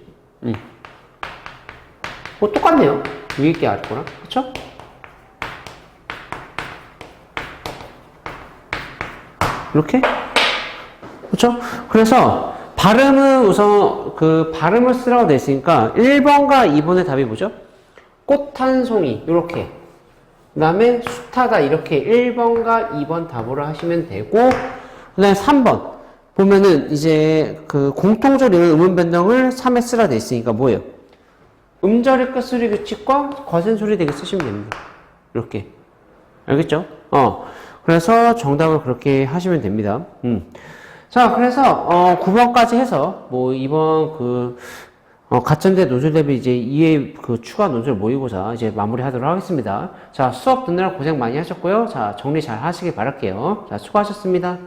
뭐 똑같네요. 위에 게 아래 거랑. 그쵸? 이렇게? 그쵸? 그래서 발음은 우선 그 발음을 쓰라고 돼 있으니까 1번과 2번의 답이 뭐죠? 꽃 한 송이 이렇게 그 다음에 숱하다 이렇게 1번과 2번 답으로 하시면 되고 그 다음에 3번 보면은 이제 그 공통적으로 음운 변동을 3에 쓰라 돼 있으니까 뭐예요? 음절의 끝소리 규칙과 거센소리 되게 쓰시면 됩니다. 이렇게 알겠죠? 그래서 정답을 그렇게 하시면 됩니다. 자, 그래서 9번까지 해서 뭐 이번 그 가천대 노즐 대비 이제 2회 그 추가 노즐 모의고사 이제 마무리하도록 하겠습니다. 자, 수업 듣느라 고생 많이 하셨고요. 자, 정리 잘 하시길 바랄게요. 자, 수고하셨습니다.